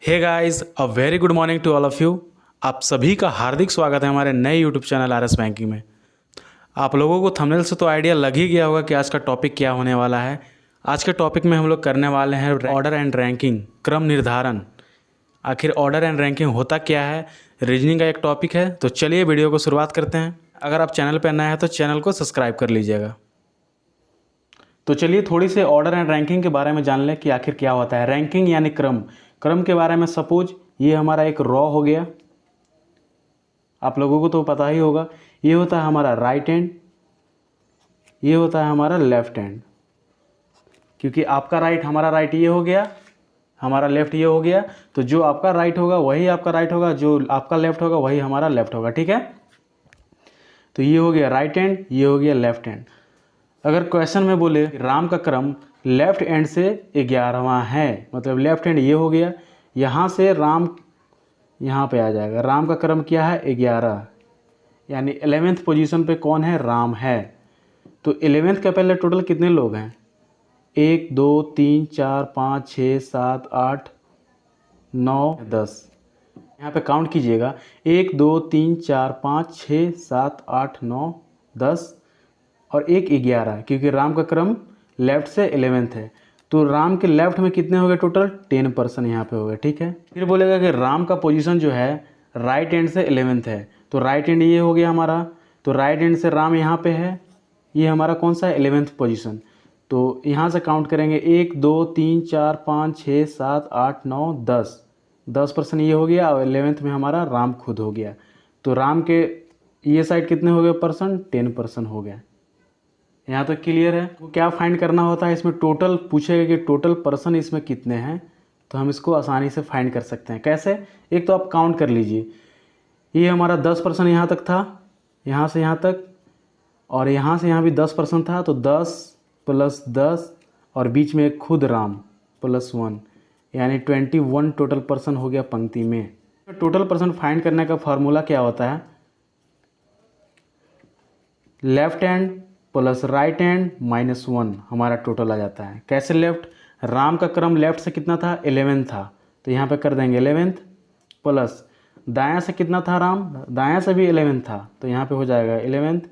Hey guys, a very good morning to all of you. आप सभी का हार्दिक स्वागत है हमारे नए यूट्यूब चैनल आरएस बैंकिंग में। आप लोगों को थंबनेल से तो आइडिया लग ही गया होगा कि आज का टॉपिक क्या होने वाला है। आज के टॉपिक में हम लोग करने वाले हैं ऑर्डर एंड रैंकिंग, क्रम निर्धारण। आखिर ऑर्डर एंड रैंकिंग होता क्या है, रीजनिंग का एक टॉपिक है। तो चलिए वीडियो को शुरुआत करते हैं। अगर आप चैनल पर नए हैं तो चैनल को सब्सक्राइब कर लीजिएगा। तो चलिए थोड़ी सी ऑर्डर एंड रैंकिंग के बारे में जान लें कि आखिर क्या होता है। रैंकिंग यानी क्रम। क्रम के बारे में सपोज ये हमारा एक रॉ हो गया, आप लोगों को तो पता ही होगा। ये होता है हमारा राइट हैंड, ये होता है हमारा लेफ्ट हैंड। क्योंकि आपका राइट हमारा राइट ये हो गया, हमारा लेफ्ट ये हो गया, तो जो आपका राइट होगा वही आपका राइट होगा, जो आपका लेफ्ट होगा वही हमारा लेफ्ट होगा। ठीक है, तो ये हो गया राइट हैंड, ये हो गया लेफ्ट हैंड। अगर क्वेश्चन में बोले राम का क्रम लेफ्ट हैंड से 11वां है, मतलब लेफ्ट हैंड ये हो गया, यहाँ से राम यहाँ पे आ जाएगा। राम का क्रम क्या है? 11, यानी 11th पोजीशन पे कौन है? राम है। तो 11th के पहले टोटल कितने लोग हैं? 1 2 3 4 5 6 7 8 9 10। यहाँ पे काउंट कीजिएगा, 1 2 3 4 5 6 7 8 9 10 और 1 11, क्योंकि राम का क्रम लेफ्ट से 11th है। तो राम के लेफ्ट में कितने हो गए टोटल? 10% यहाँ पे हो गए। ठीक है, फिर बोलेगा कि राम का पोजीशन जो है राइट हैंड से 11th है, तो राइट हैंड ये हो गया हमारा। तो राइट हैंड से राम यहाँ पे है, ये हमारा कौन सा है? 11th position. तो यहाँ से काउंट करेंगे 1 2 3 4 5 6 7 8 9 10% ये हो गया, और 11th में हमारा राम खुद हो गया। तो राम के ये साइड कितने हो गए परसेंट? 10% हो गया। यहाँ तक क्लियर है? तो क्या फाइंड करना होता है इसमें? टोटल पूछेगा कि टोटल पर्सन इसमें कितने हैं, तो हम इसको आसानी से फाइंड कर सकते हैं। कैसे? एक तो आप काउंट कर लीजिए, ये हमारा 10% यहाँ तक था, यहाँ से यहाँ तक, और यहाँ से यहाँ भी 10% था। तो 10 + 10 और बीच में एक खुद राम +1, यानी 21 टोटल पर्सन हो गया पंक्ति में। टोटल पर्सन फाइंड करने का फॉर्मूला क्या होता है? Left hand plus right hand -1 हमारा टोटल आ जाता है। कैसे लेफ्ट? राम का क्रम लेफ्ट से कितना था? 11 था, तो यहाँ पे कर देंगे 11th प्लस दायां से कितना था? राम दायां से भी 11 था, तो यहाँ पे हो जाएगा 11th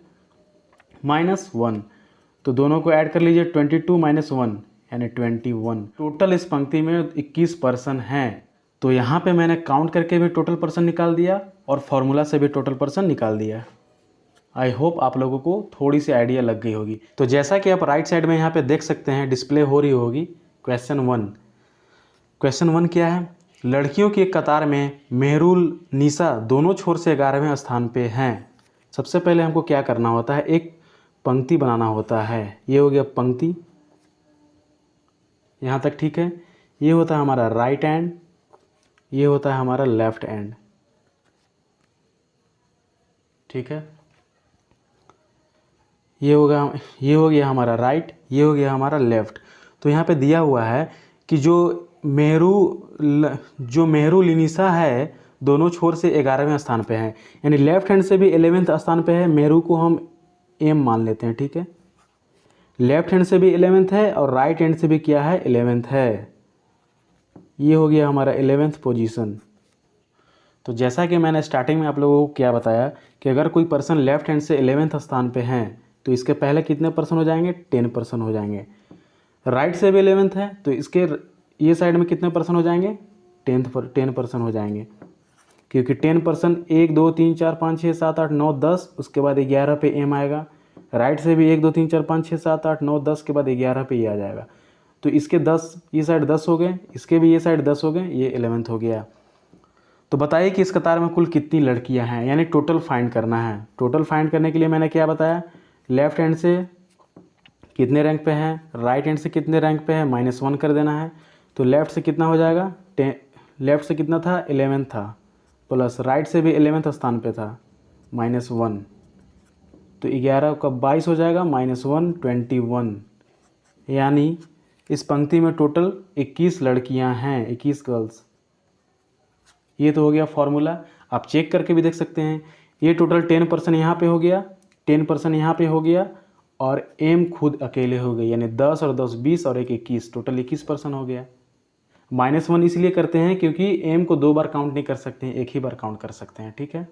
-1। तो दोनों को ऐड कर लीजिए, 22 - 1 यानी 21। टोटल इस पंक्ति में 21 पर्सन हैं। तो यहाँ पे मैंने काउंट करके भी टोटल पर्सन निकाल दिया और फॉर्मूला से भी टोटल पर्सन निकाल दिया। आई होप आप लोगों को थोड़ी सी आइडिया लग गई होगी। तो जैसा कि आप राइट साइड में यहाँ पे देख सकते हैं, डिस्प्ले हो रही होगी क्वेश्चन 1। क्वेश्चन 1 क्या है? लड़कियों की एक कतार में मेहरुल निशा दोनों छोर से 11वें स्थान पे हैं। सबसे पहले हमको क्या करना होता है? एक पंक्ति बनाना होता है। ये हो गया पंक्ति, यहाँ तक ठीक है। ये होता है हमारा राइट हैंड, ये होता है हमारा लेफ्ट हैंड। ठीक है, ये हो गया हमारा राइट, ये हो गया हमारा लेफ्ट। तो यहाँ पे दिया हुआ है कि जो मेहरू लिनिसा है दोनों छोर से 11वें स्थान पे है, यानी लेफ्ट हैंड से भी 11वें स्थान पे है। मेरू को हम एम मान लेते हैं। ठीक है, लेफ्ट हैंड से भी 11वें है और राइट हैंड से भी क्या है? 11वें है। ये हो गया हमारा 11th पोजीशन। तो जैसा कि मैंने स्टार्टिंग में आप लोगों को क्या बताया कि अगर कोई पर्सन लेफ्ट हैंड से 11वें स्थान पे हैं तो इसके पहले कितने पर्सन हो जाएंगे? 10% हो जाएंगे। राइट से भी 11th है तो इसके ये साइड में कितने पर्सन हो जाएंगे? 10% हो जाएंगे, क्योंकि 10% 1 2 3 4 5 6 7 8 9 10, उसके बाद 11 पे एम आएगा। राइट से भी 1 2 3 4 5 6 7 8 9 10 के बाद 11 पे ये आ जाएगा। तो इसके 10, ये साइड 10 हो गए, इसके भी ये साइड 10 हो गए, ये 11th हो गया। तो बताइए कि इस कतार में कुल कितनी लड़कियां हैं, यानी टोटल फाइंड करना है। टोटल फाइंड करने के लिए मैंने क्या बताया? लेफ्ट हैंड से कितने रैंक पे हैं, राइट हैंड से कितने रैंक पे है, -1 कर देना है। तो लेफ्ट से कितना हो जाएगा? लेफ्ट से कितना था? 11 था, प्लस राइट से भी 11th स्थान पे था, -1। तो 11 का 22 हो जाएगा, -1 21, यानी इस पंक्ति में टोटल 21 लड़कियां हैं, 21 गर्ल्स। ये तो हो गया फॉर्मूला। आप चेक करके भी देख सकते हैं। ये टोटल 10% यहाँ पे हो गया, 10% यहाँ पे हो गया, और एम खुद अकेले हो गए, यानी 10 और 10 20 और 1 21, टोटल 21% हो गया। -1 इसलिए करते हैं क्योंकि m को 2 बार काउंट नहीं कर सकते हैं, एक ही बार काउंट कर सकते हैं। ठीक है,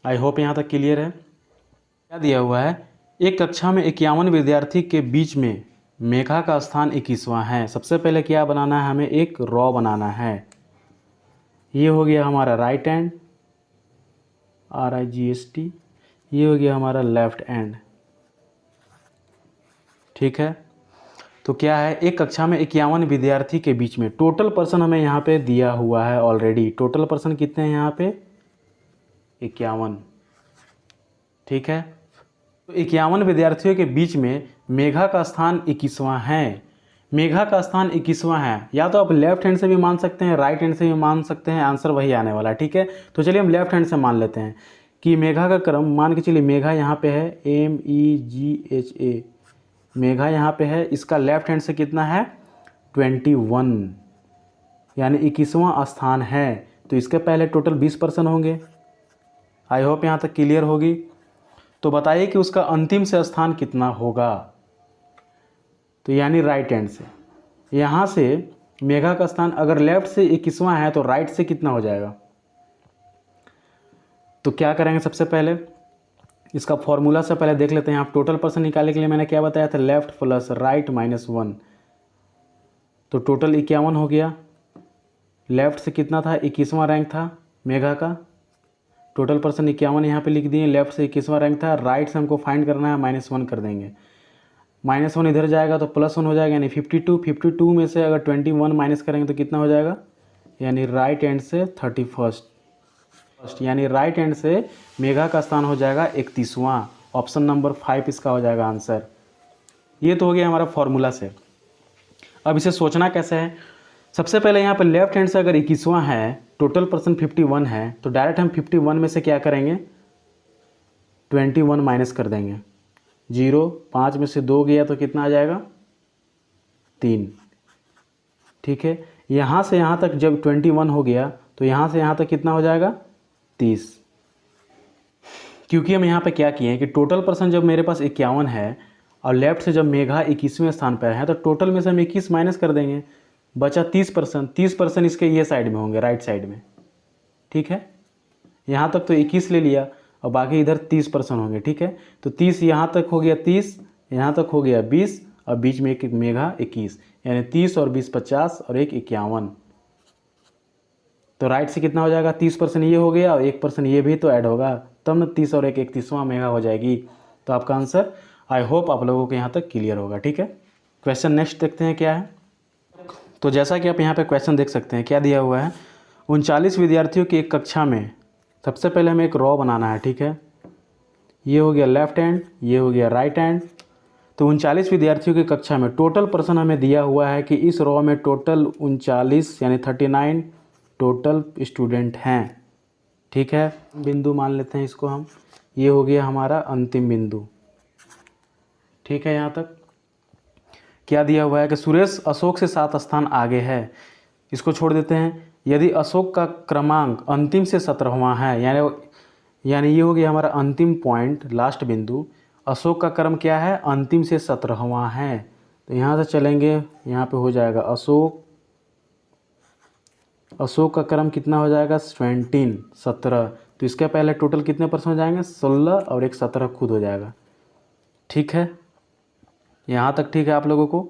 आई होप यहाँ तक क्लियर है। क्या दिया हुआ है, एक कक्षा में 51 विद्यार्थी के बीच में मेघा का स्थान 21वां है। सबसे पहले क्या बनाना है, हमें एक रॉ बनाना है। ये हो गया हमारा राइट हैंड, RIGST, ये हो गया हमारा लेफ्ट हैंड। ठीक है, तो क्या है, एक कक्षा में 51 विद्यार्थी के बीच में, टोटल पर्सन हमें यहाँ पे दिया हुआ है ऑलरेडी। टोटल पर्सन कितने हैं यहाँ पे, 51। ठीक है, तो 51 विद्यार्थियों के बीच में मेघा का स्थान 21वां है। मेघा का स्थान 21वां है, या तो आप लेफ्ट हैंड से भी मान सकते हैं, राइट हैंड से भी मान सकते हैं, आंसर वही आने वाला है। ठीक है, तो चलिए हम लेफ्ट हैंड से मान लेते हैं कि मेघा का क्रम, मान के चलिए मेघा यहाँ पे है, MEGHA, मेघा यहाँ पे है, इसका लेफ्ट हैंड से कितना है, 21, यानी 21वां स्थान है। तो इसके पहले टोटल 20 पर्सन होंगे। आई होप यहाँ तक क्लियर होगी। तो बताइए कि उसका अंतिम से स्थान कितना होगा। तो यानी राइट हैंड से, यहाँ से मेघा का स्थान अगर लेफ्ट से 21वां है तो राइट से कितना हो जाएगा। तो क्या करेंगे, सबसे पहले इसका फॉर्मूला से पहले देख लेते हैं। आप टोटल पर्सन निकालने के लिए मैंने क्या बताया था, लेफ्ट प्लस राइट -1, तो टोटल 51 हो गया। लेफ्ट से कितना था, 21वां रैंक था मेघा का, टोटल पर्सन 51 यहाँ पे लिख दिए। लेफ्ट से 21वां रैंक था, राइट से हमको फाइंड करना है, -1 कर देंगे। -1 इधर जाएगा तो +1 हो जाएगा, यानी 52। 52 में से अगर 21 माइनस करेंगे तो कितना हो जाएगा, यानी राइट हैंड से 31, यानी राइट हैंड से मेघा का स्थान हो जाएगा 31वां। ऑप्शन नंबर 5 इसका हो जाएगा आंसर। ये तो हो गया हमारा फॉर्मूला से। अब इसे सोचना कैसे है, सबसे पहले यहाँ पर लेफ्ट हैंड से अगर 21वां है, टोटल पर्सन 51 है, तो डायरेक्ट हम 51 में से क्या करेंगे, 21 माइनस कर देंगे। 0, 5 में से 2 गया तो कितना आ जाएगा, 3। ठीक है, यहाँ से यहाँ तक जब 21 हो गया तो यहाँ से यहाँ तक कितना हो जाएगा, 30। क्योंकि हम यहाँ पे क्या किए हैं कि टोटल पर्सन जब मेरे पास 51 है और लेफ्ट से जब मेघा 21वें स्थान पर है, तो टोटल में से हम 21 माइनस कर देंगे, बचा 30%। 30% इसके ये साइड में होंगे, राइट साइड में। ठीक है, यहाँ तक तो 21 ले लिया और बाकी इधर 30% होंगे। ठीक है, तो 30 यहाँ तक हो गया, 30 यहाँ तक हो गया 20, और बीच में एक मेघा 21, यानी 30 और 20 50 और एक 51। तो राइट से कितना हो जाएगा, 30% ये हो गया और 1% ये भी तो ऐड होगा, तब न 30 और 1 31वां मेघा हो जाएगी। तो आपका आंसर, आई होप आप लोगों को यहाँ तक क्लियर होगा। ठीक है, क्वेश्चन नेक्स्ट देखते हैं क्या है। तो जैसा कि आप यहाँ पे क्वेश्चन देख सकते हैं, क्या दिया हुआ है, 39 विद्यार्थियों की एक कक्षा में, सबसे पहले हमें एक रॉ बनाना है। ठीक है, ये हो गया लेफ्ट हैंड, ये हो गया राइट हैंड। तो 39 विद्यार्थियों की कक्षा में टोटल पर्सन हमें दिया हुआ है कि इस रॉ में टोटल 39 यानी 39 टोटल स्टूडेंट हैं। ठीक है, बिंदु मान लेते हैं इसको हम, ये हो गया हमारा अंतिम बिंदु। ठीक है, यहाँ तक क्या दिया हुआ है कि सुरेश अशोक से 7 स्थान आगे है। इसको छोड़ देते हैं। यदि अशोक का क्रमांक अंतिम से 17वां है, यानी ये हो गया हमारा अंतिम पॉइंट, लास्ट बिंदु। अशोक का क्रम क्या है, अंतिम से 17वां है। तो यहाँ से चलेंगे, यहाँ पे हो जाएगा अशोक का क्रम कितना हो जाएगा, 17। तो इसके पहले टोटल कितने पर्सन हो जाएंगे, 16 और एक 17 खुद हो जाएगा। ठीक है, यहाँ तक ठीक है आप लोगों को।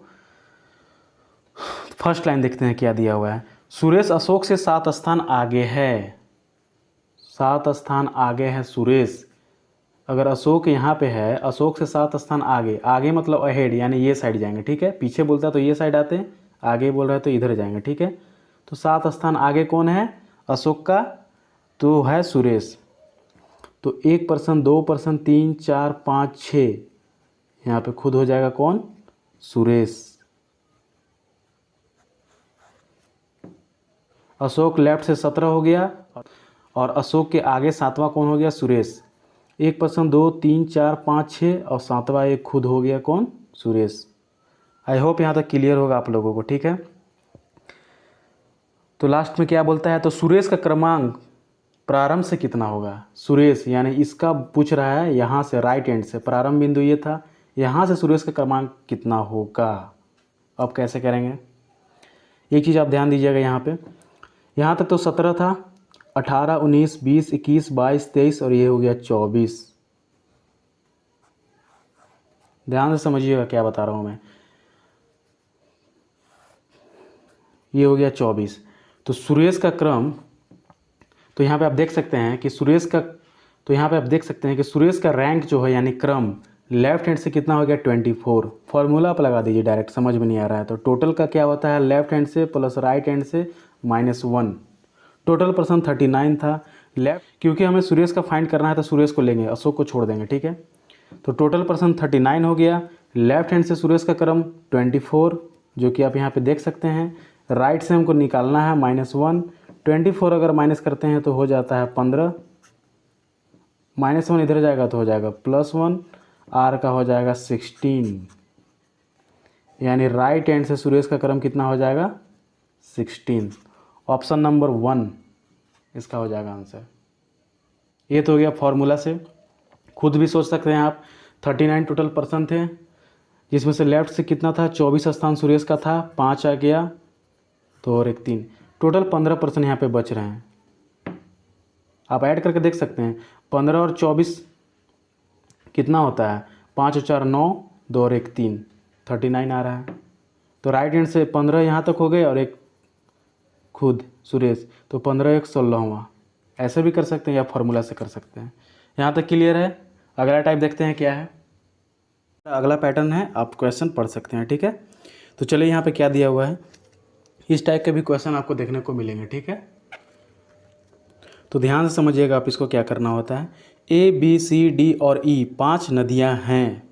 फर्स्ट लाइन देखते हैं क्या दिया हुआ है, सुरेश अशोक से 7 स्थान आगे है। 7 स्थान आगे है सुरेश। अगर अशोक यहाँ पे है, अशोक से 7 स्थान आगे, आगे मतलब अहेड, यानी ये साइड जाएंगे। ठीक है, पीछे बोलता है तो ये साइड आते हैं, आगे बोल रहा है तो इधर जाएंगे। ठीक है, तो 7 स्थान आगे कौन है, अशोक का, तो है सुरेश। तो 1%, 2%, 3, 4, 5, 6, यहाँ पे खुद हो जाएगा कौन, सुरेश। अशोक लेफ्ट से 17 हो गया और अशोक के आगे 7वां कौन हो गया, सुरेश। 1%, 2, 3, 4, 5, 6 और 7वां एक खुद हो गया कौन, सुरेश। आई होप यहाँ तक क्लियर होगा आप लोगों को। ठीक है, तो लास्ट में क्या बोलता है, तो सुरेश का क्रमांक प्रारंभ से कितना होगा। सुरेश यानी इसका पूछ रहा है, यहाँ से राइट हैंड से प्रारंभ बिंदु ये था, यहाँ से सुरेश का क्रमांक कितना होगा। अब कैसे करेंगे, एक चीज़ आप ध्यान दीजिएगा यहाँ तक तो 17 था, 18, 19, 20, 21, 22, 23 और ये हो गया 24। ध्यान से समझिएगा क्या बता रहा हूँ मैं। ये हो गया 24। तो सुरेश का क्रम, तो यहाँ पे आप देख सकते हैं कि सुरेश का रैंक जो है यानी क्रम लेफ्ट हैंड से कितना हो गया 24। फॉर्मूला आप लगा दीजिए, डायरेक्ट समझ में नहीं आ रहा है तो टोटल का क्या होता है लेफ्ट हैंड से प्लस राइट हैंड से -1। टोटल पर्सन 39 था लेफ्ट, क्योंकि हमें सुरेश का फाइंड करना है तो सुरेश को लेंगे, अशोक को छोड़ देंगे, ठीक है। तो टोटल पर्सन 39 हो गया। लेफ्ट हैंड से सुरेश का क्रम 24 जो कि आप यहाँ पे देख सकते हैं। राइट से हमको निकालना है -1। 24 अगर माइनस करते हैं तो हो जाता है 15, -1 इधर जाएगा तो हो जाएगा +1, आर का हो जाएगा 16, यानी राइट हैंड से सुरेश का क्रम कितना हो जाएगा 16। ऑप्शन नंबर 1 इसका हो जाएगा आंसर। ये तो हो गया फॉर्मूला से, खुद भी सोच सकते हैं आप। 39 टोटल पर्सन थे जिसमें से लेफ्ट से कितना था 24 स्थान सुरेश का था, 5 आ गया, 2 और 1 3, टोटल 15 पर्सन यहाँ पे बच रहे हैं। आप ऐड करके देख सकते हैं 15 और 24 कितना होता है, 5 और 4 9, 2 और 1 3, 39 आ रहा है। तो राइट हैंड से 15 यहाँ तक हो गए और एक खुद सुरेश, तो 15 1 16वां। ऐसे भी कर सकते हैं या फॉर्मूला से कर सकते हैं। यहाँ तक क्लियर है। अगला टाइप देखते हैं क्या है। अगला पैटर्न है, आप क्वेश्चन पढ़ सकते हैं, ठीक है। तो चलिए यहाँ पे क्या दिया हुआ है, इस टाइप के भी क्वेश्चन आपको देखने को मिलेंगे, ठीक है। तो ध्यान से समझिएगा आप इसको क्या करना होता है। A B C D और E 5 नदियाँ हैं,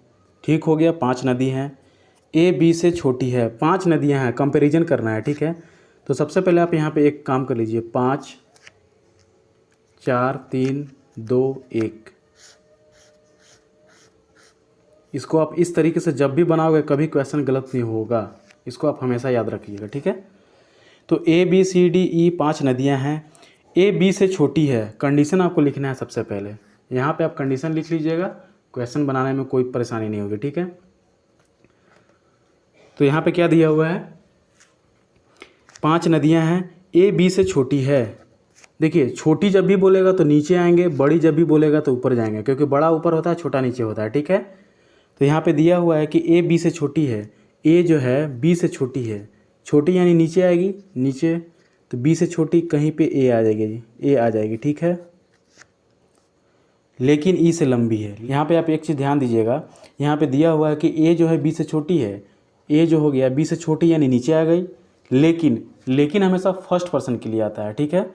ठीक हो गया, 5 नदी हैं। A B से छोटी है, 5 नदियाँ हैं, कंपैरिजन करना है, ठीक है। तो सबसे पहले आप यहाँ पे एक काम कर लीजिए, 5 4 3 2 1। इसको आप इस तरीके से जब भी बनाओगे कभी क्वेश्चन गलत नहीं होगा, इसको आप हमेशा याद रखिएगा, ठीक है। तो A B C D E 5 नदियाँ हैं। A B से छोटी है, कंडीशन आपको लिखना है सबसे पहले। यहाँ पे आप कंडीशन लिख लीजिएगा, क्वेश्चन बनाने में कोई परेशानी नहीं होगी, ठीक है। तो यहाँ पे क्या दिया हुआ है, 5 नदियाँ हैं, A B से छोटी है। देखिए छोटी जब भी बोलेगा तो नीचे आएंगे, बड़ी जब भी बोलेगा तो ऊपर जाएंगे, क्योंकि बड़ा ऊपर होता है छोटा नीचे होता है, ठीक है। तो यहाँ पे दिया हुआ है कि A B से छोटी है, A जो है B से छोटी है, छोटी यानी नीचे आएगी, नीचे, तो B से छोटी कहीं पे A आ जाएगी जी, A आ जाएगी, ठीक है। लेकिन E से लंबी है। यहाँ पे आप एक चीज़ ध्यान दीजिएगा, यहाँ पे दिया हुआ है कि A जो है B से छोटी है, A जो हो गया B से छोटी यानी नीचे आ गई, लेकिन हमेशा फर्स्ट पर्सन के लिए आता है, ठीक है।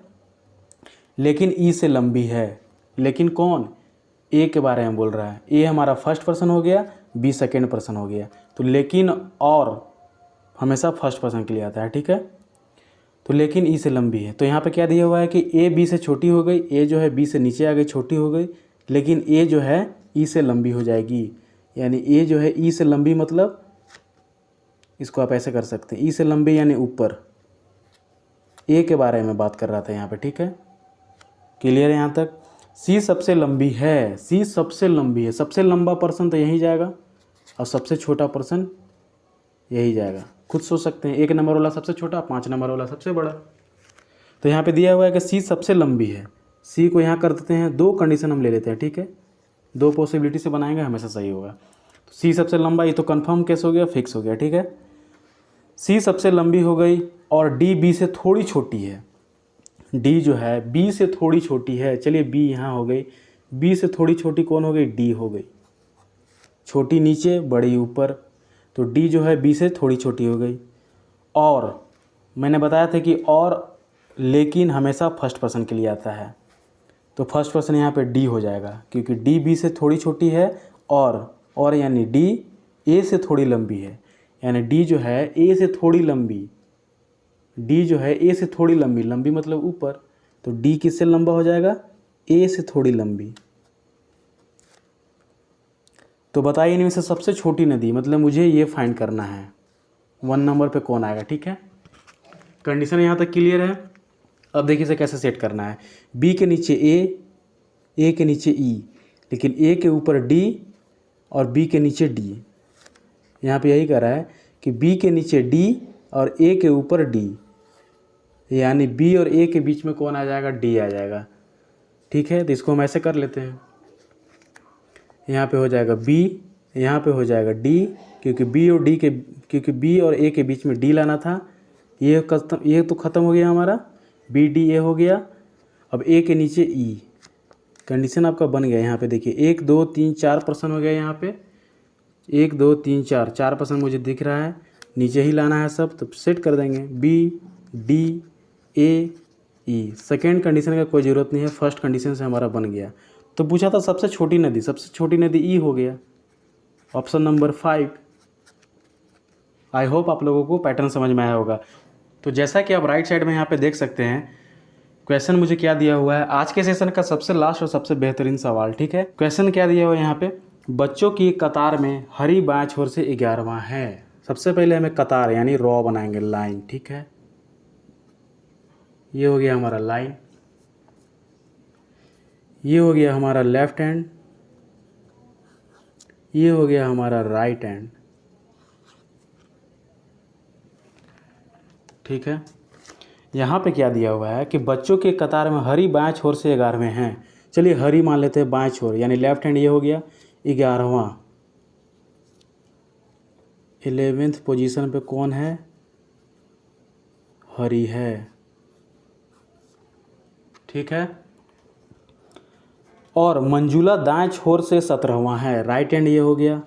लेकिन E से लंबी है, लेकिन कौन, A के बारे में बोल रहा है। A हमारा फर्स्ट पर्सन हो गया, B सेकेंड पर्सन हो गया, तो लेकिन और हमेशा फर्स्ट पर्सन के लिए आता है, ठीक है। तो लेकिन E से लंबी है, तो यहाँ पे क्या दिया हुआ है कि A B से छोटी हो गई, A जो है B से नीचे आ गई, छोटी हो गई, लेकिन A जो है E से लंबी हो जाएगी, यानी A जो है E से लंबी, मतलब इसको आप ऐसे कर सकते हैं, E से लंबी यानी ऊपर। A के बारे में बात कर रहा था यहाँ पे, ठीक है। क्लियर है यहाँ तक। C सबसे लंबी है, C सबसे लंबी है, सबसे लंबा पर्सन तो यहीं जाएगा और सबसे छोटा पर्सन यही जाएगा। खुद सोच सकते हैं, 1 नंबर वाला सबसे छोटा, 5 नंबर वाला सबसे बड़ा। तो यहाँ पे दिया हुआ है कि C सबसे लंबी है। C को यहाँ कर देते हैं, 2 कंडीशन हम ले लेते हैं, ठीक है। 2 पॉसिबिलिटी से बनाएंगे, हमेशा सही होगा। तो C सबसे लंबा, ये तो कंफर्म केस हो गया, फिक्स हो गया, ठीक है। C सबसे लंबी हो गई और D B से थोड़ी छोटी है। D जो है B से थोड़ी छोटी है, चलिए B यहाँ हो गई, B से थोड़ी छोटी कौन हो गई, D हो गई। छोटी नीचे बड़ी ऊपर, तो D जो है B से थोड़ी छोटी हो गई। और मैंने बताया था कि और लेकिन हमेशा फर्स्ट पर्सन के लिए आता है, तो फर्स्ट पर्सन यहाँ पे D हो जाएगा, क्योंकि D B से थोड़ी छोटी है और यानी D A से थोड़ी लंबी है, यानी D जो है A से थोड़ी लंबी, D जो है A से थोड़ी लंबी, लंबी मतलब ऊपर, तो D किससे लंबा हो जाएगा, A से थोड़ी लंबी। तो बताइए इनमें से सबसे छोटी नदी, मतलब मुझे ये फाइंड करना है 1 नंबर पे कौन आएगा, ठीक है। कंडीशन यहाँ तक क्लियर है। अब देखिए इसे कैसे सेट करना है। B के नीचे A के नीचे E, लेकिन A के ऊपर D और B के नीचे D। यहाँ पे यही कह रहा है कि B के नीचे D और ए के ऊपर डी, यानी बी और ए के बीच में कौन आ जाएगा, डी आ जाएगा। ठीक है, तो इसको हम ऐसे कर लेते हैं, यहाँ पे हो जाएगा बी, यहाँ पे हो जाएगा डी, क्योंकि बी और ए के बीच में डी लाना था। ये तो ख़त्म हो गया हमारा, बी डी ए हो गया। अब ए के नीचे ई, कंडीशन आपका बन गया। यहाँ पे देखिए 1 2 3 4% हो गया, यहाँ पे 1 2 3 4% मुझे दिख रहा है, नीचे ही लाना है सब, तो सेट कर देंगे B D A E. Second condition का कोई ज़रूरत नहीं है, फर्स्ट कंडीशन से हमारा बन गया। तो पूछा था सबसे छोटी नदी ई हो गया, ऑप्शन नंबर 5। आई होप आप लोगों को पैटर्न समझ में आया होगा। तो जैसा कि आप राइट साइड में यहाँ पे देख सकते हैं, क्वेश्चन मुझे क्या दिया हुआ है, आज के सेशन का सबसे लास्ट और सबसे बेहतरीन सवाल। ठीक है, क्वेश्चन क्या दिया हुआ है यहाँ पे, बच्चों की कतार में हरी बाएं छोर से 11वां है। सबसे पहले हमें कतार यानी रॉ बनाएंगे, लाइन। ठीक है, ये हो गया हमारा लाइन, ये हो गया हमारा लेफ्ट हैंड, ये हो गया हमारा राइट हैंड। ठीक है, यहाँ पे क्या दिया हुआ है कि बच्चों के कतार में हरी बाएं छोर से 11वें हैं। चलिए हरी मान लेते हैं बाएं छोर, यानी लेफ्ट हैंड, ये हो गया 11वां। 11th पोजीशन पे कौन है, हरी है। ठीक है, और मंजूला दाएं छोर से 17वां है, राइट हैंड, ये हो गया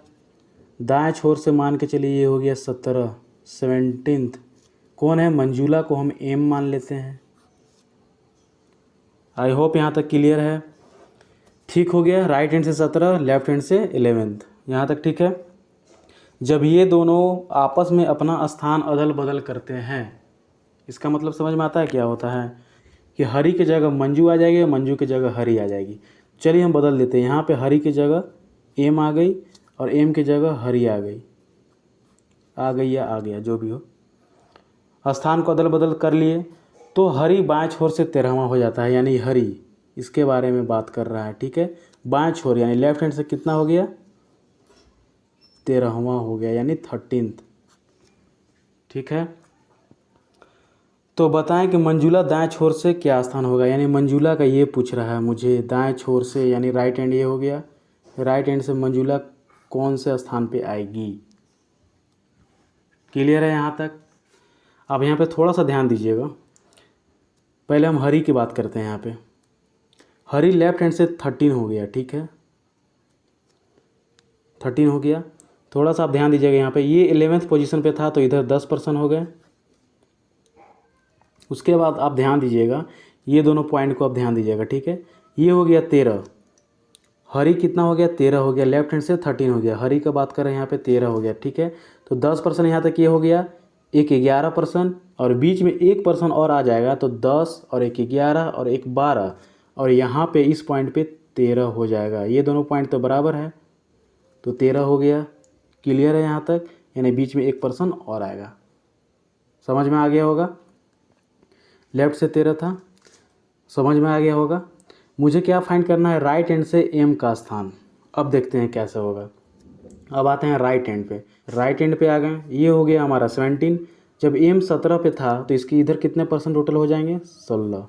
दाएं छोर से, मान के चलिए ये हो गया 17th। कौन है, मंजूला को हम एम मान लेते हैं। आई होप यहाँ तक क्लियर है। ठीक हो गया, राइट हैंड से 17, लेफ्ट हैंड से 11th, यहाँ तक ठीक है। जब ये दोनों आपस में अपना स्थान अदल बदल करते हैं, इसका मतलब समझ में आता है क्या होता है कि हरी की जगह मंजू आ जाएगी, मंजू की जगह हरी आ जाएगी। चलिए हम बदल देते हैं, यहाँ पे हरी की जगह एम आ गई और एम की जगह हरी आ गई या आ गया, जो भी हो, स्थान को अदल बदल कर लिए, तो हरी बाएं छोर से 13वां हो जाता है, यानी हरी, इसके बारे में बात कर रहा है। ठीक है, बाएं छोर यानी लेफ्ट हैंड से कितना हो गया, 13वां हो गया, यानी 13th। ठीक है, तो बताएं कि मंजूला दाएं छोर से क्या स्थान होगा, यानी मंजूला का ये पूछ रहा है मुझे, दाएं छोर से यानी राइट हैंड, ये हो गया, राइट हैंड से मंजूला कौन से स्थान पे आएगी। क्लियर है यहाँ तक। अब यहाँ पे थोड़ा सा ध्यान दीजिएगा, पहले हम हरी की बात करते हैं। यहाँ पे हरी लेफ्ट हैंड से 13 हो गया। ठीक है, 13 हो गया। थोड़ा सा आप ध्यान दीजिएगा, यहाँ पे ये 11th पोजीशन पे था, तो इधर 10% हो गए। उसके बाद आप ध्यान दीजिएगा, ये दोनों पॉइंट को आप ध्यान दीजिएगा। ठीक है, ये हो गया 13, हरी कितना हो गया, 13 हो गया, लेफ्ट हैंड से 13 हो गया, हरी का बात कर रहे हैं यहाँ पे 13 हो गया। ठीक है, तो 10% यहाँ तक ये हो गया, एक 11%, और बीच में 1% और आ जाएगा, तो 10 और एक 11 और एक 12, और यहाँ पे इस पॉइंट पे 13 हो जाएगा। ये दोनों पॉइंट तो बराबर है, तो 13 हो गया। क्लियर है यहाँ तक, यानी बीच में 1% और आएगा। समझ में आ गया होगा, लेफ्ट से 13 था, समझ में आ गया होगा। मुझे क्या फाइंड करना है, राइट हैंड से एम का स्थान। अब देखते हैं कैसे होगा। अब आते हैं राइट हैंड पे, राइट हैंड पे आ गए, ये हो गया हमारा 17। जब एम 17 पे था, तो इसकी इधर कितने % टोटल हो जाएंगे, 16।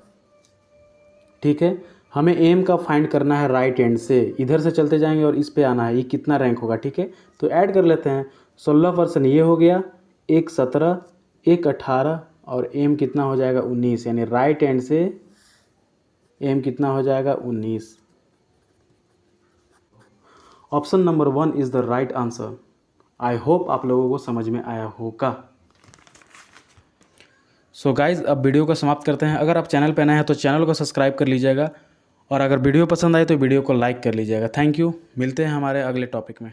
ठीक है, हमें एम का फाइंड करना है राइट हैंड से, इधर से चलते जाएंगे और इस पे आना है, ये कितना रैंक होगा। ठीक है, तो ऐड कर लेते हैं, 16% ये हो गया, एक 17, एक 18, और एम कितना हो जाएगा, 19, यानी राइट हैंड से एम कितना हो जाएगा, 19। Option number 1 is the right answer. I hope आप लोगों को समझ में आया होगा। सो गाइज़, अब वीडियो को समाप्त करते हैं। अगर आप चैनल पर नए हैं तो चैनल को सब्सक्राइब कर लीजिएगा, और अगर वीडियो पसंद आए तो वीडियो को लाइक कर लीजिएगा। थैंक यू, मिलते हैं हमारे अगले टॉपिक में।